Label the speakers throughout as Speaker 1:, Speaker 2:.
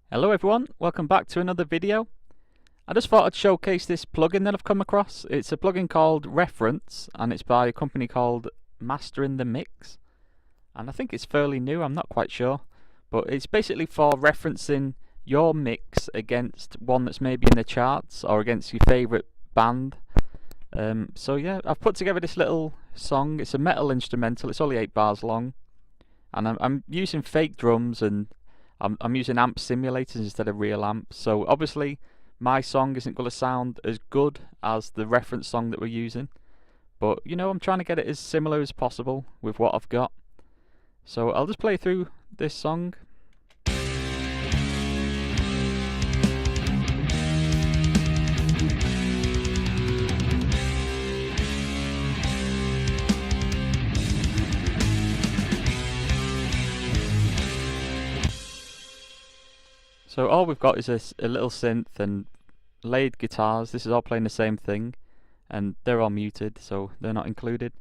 Speaker 1: Hello everyone, welcome back to another video. I just thought I'd showcase this plugin that I've come across. It's a plugin called Reference and it's by a company called Mastering the Mix. And I think it's fairly new, I'm not quite sure. But it's basically for referencing your mix against one that's maybe in the charts or against your favourite band. So yeah, I've put together this little song. It's a metal instrumental, it's only 8 bars long. And I'm using fake drums and I'm using amp simulators instead of real amps. So obviously my song isn't going to sound as good as the reference song that we're using. But you know, I'm trying to get it as similar as possible with what I've got. So I'll just play through this song. So all we've got is a little synth and laid guitars. This is all playing the same thing, and they're all muted, so they're not included.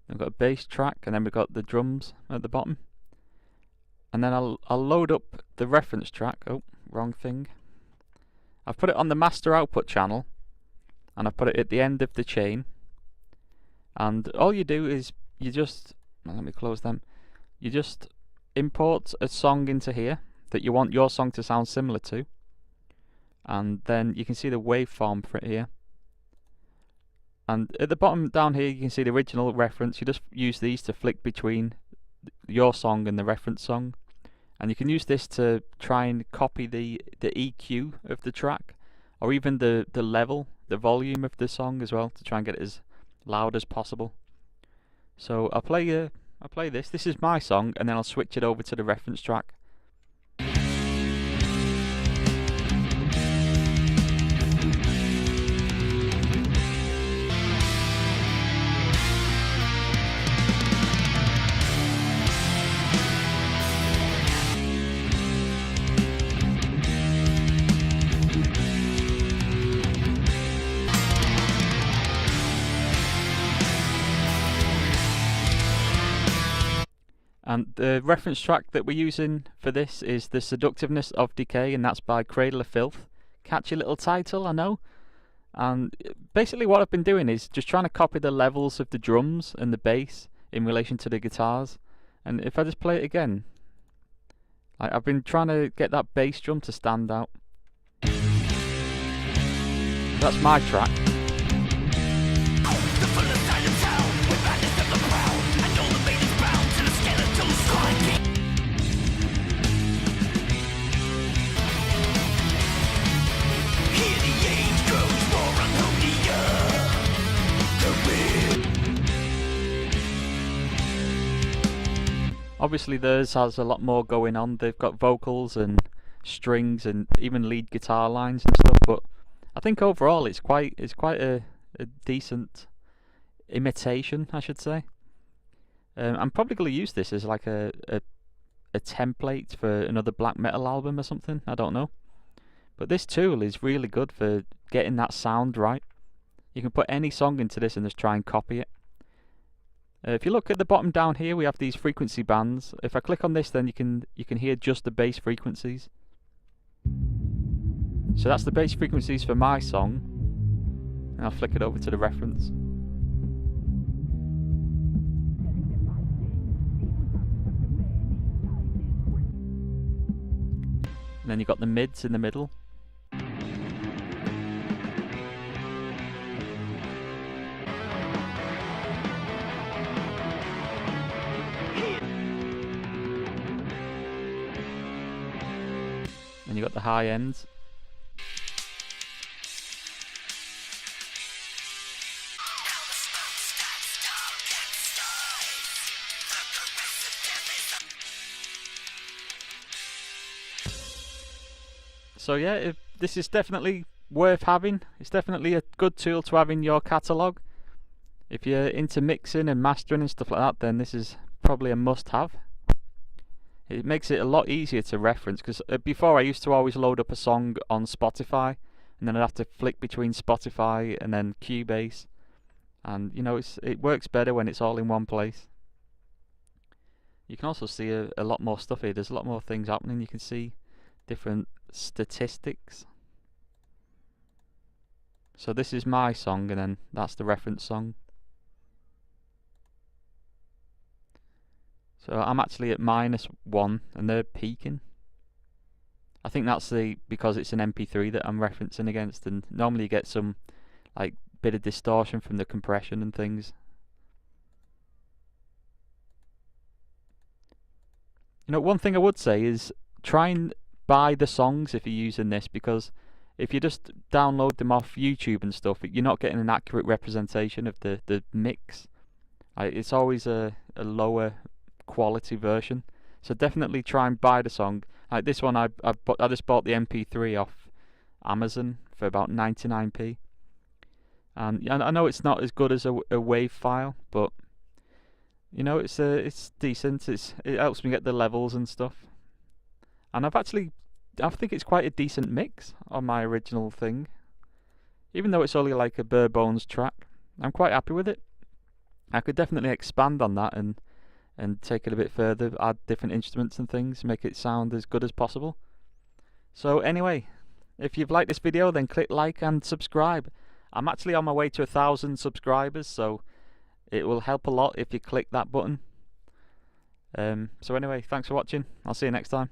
Speaker 1: We've got a bass track, and then we've got the drums at the bottom. And then I'll load up the reference track. Oh, wrong thing. I've put it on the master output channel, and I've put it at the end of the chain. And all you do is you just, let me close them. You just import a song into here that you want your song to sound similar to, and then you can see the waveform for it here. And at the bottom down here you can see the original reference. You just use these to flick between your song and the reference song, and you can use this to try and copy the EQ of the track, or even the level, the volume of the song as well, to try and get it as loud as possible. So I'll play this. This is my song, and then I'll switch it over to the reference track. And the reference track that we're using for this is The Seductiveness of Decay, and that's by Cradle of Filth. Catchy little title, I know. And basically what I've been doing is just trying to copy the levels of the drums and the bass in relation to the guitars. And if I just play it again, I've been trying to get that bass drum to stand out. That's my track. Obviously theirs has a lot more going on. They've got vocals and strings and even lead guitar lines and stuff, but I think overall it's quite a decent imitation, I should say. I'm probably going to use this as like a template for another black metal album or something, I don't know. But this tool is really good for getting that sound right. You can put any song into this and just try and copy it. If you look at the bottom down here, we have these frequency bands. If I click on this, then you can hear just the bass frequencies. So that's the bass frequencies for my song, and I'll flick it over to the reference. And then you've got the mids in the middle. And you got the high ends. So yeah, this is definitely worth having. It's definitely a good tool to have in your catalogue. If you're into mixing and mastering and stuff like that, then this is probably a must-have. It makes it a lot easier to reference, because before I used to always load up a song on Spotify, and then I'd have to flick between Spotify and then Cubase, and you know, it works better when it's all in one place. You can also see a lot more stuff here. There's a lot more things happening. You can see different statistics. So this is my song, and then that's the reference song. So I'm actually at -1 and they're peaking. I think that's because it's an MP3 that I'm referencing against, and normally you get some like bit of distortion from the compression and things. You know, one thing I would say is try and buy the songs if you're using this, because if you just download them off YouTube and stuff, you're not getting an accurate representation of the mix. It's always a lower quality version. So definitely try and buy the song. Like this one, I just bought the MP3 off Amazon for about 99p. And I know it's not as good as a WAV file, but you know, it's decent. It helps me get the levels and stuff. And I think it's quite a decent mix on my original thing. Even though it's only like a bare bones track, I'm quite happy with it. I could definitely expand on that and take it a bit further, add different instruments and things, make it sound as good as possible. So anyway, if you've liked this video, then click like and subscribe. I'm actually on my way to 1,000 subscribers, so it will help a lot if you click that button. So anyway, thanks for watching. I'll see you next time.